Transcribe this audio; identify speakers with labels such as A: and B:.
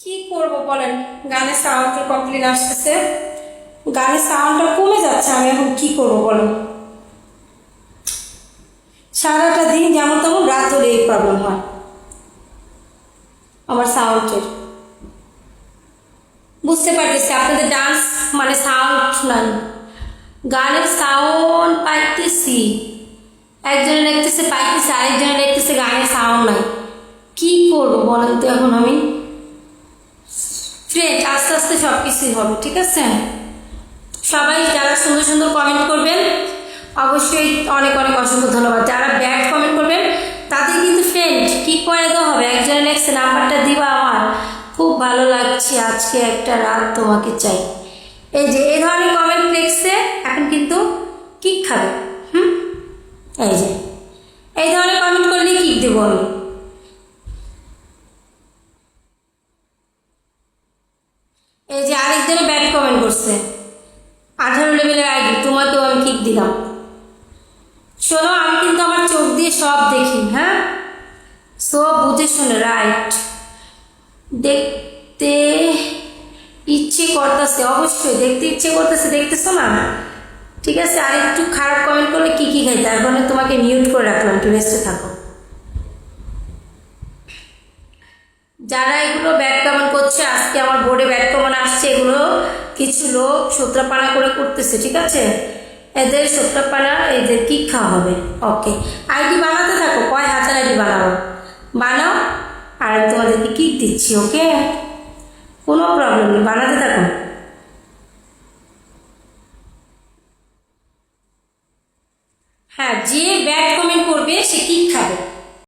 A: কি করব বলেন, গানের সাউন্ডের কমপ্লেন আসতেছে, গানের সাউন্ডটা কমে যাচ্ছে। আমি এখন কি করব বলেন? সারাটা দিন যেমন তেমন রাত হলে এই প্রবলেম হয় আমার সাউন্ডের। বুঝতে পারতেছি আপনাদের ডান্স মানে সাউন্ড নাই, গানের সাউন্ড পাইতেছি, একজনে লিখতেছে পাইতেছে, আরেকজনে লিখতেছে গানের সাউন্ড নাই। কি করবো বলেন তো এখন আমি? ফ্রেন্ড, আস্তে আস্তে সব কিছুই হবে, ঠিক আছে? সবাই যারা সুন্দর সুন্দর কমেন্ট করবেন অবশ্যই অনেক অনেক অসংখ্য ধন্যবাদ। যারা ব্যাড কমেন্ট করবেন তাদের কিন্তু ফ্রেন্ড কি করে দেওয়া হবে, একজনে লিখছে নাম্বারটা দিবা আমার, খুব ভালো লাগছে, আজকে একটা রাত তোমাকে চাই। এই যে এই ধরনের কমেন্ট লিখছে, এখন কিন্তু কিক খাবে। এই যে এই ধরনের কমেন্ট করলে কিক দেবো আমি। এই যে আরেকজনে ব্যাড কমেন্ট করছে, 18 লেভেলের আইডি, তোমাকেও আমি কিক দিলাম। শোনো, আমি কিন্তু আমার চোখ দিয়ে সব দেখি, হ্যাঁ, সব বুঝে শুনে, রাইট। দেখতে ইচ্ছে করতেছে, অবশ্যই দেখতে ইচ্ছে করতেছে, দেখতেছো না? ঠিক আছে, আর একটু খারাপ কমেন্ট করলে কি কি খাই, তার মানে তোমাকে মিউট করে রাখলাম, একটু রেস্টে থাকো। যারা এগুলো ব্যাড কমেন্ট করছে, আজকে আমার বোর্ডে ব্যাড কমেন্ট আসছে, এগুলো কিছু লোক সূত্রাপানা করে করতেছে, ঠিক আছে? এদের সূত্রাপানা, এদের কিক খাওয়া হবে। ওকে, আইডি বানাতে থাকো, কয় হাজার আইডি বানাও, বানাও, আর আমি তোমাদেরকে কিক দিচ্ছি। ওকে, কোনো প্রবলেম নেই, বানাতে থাকো।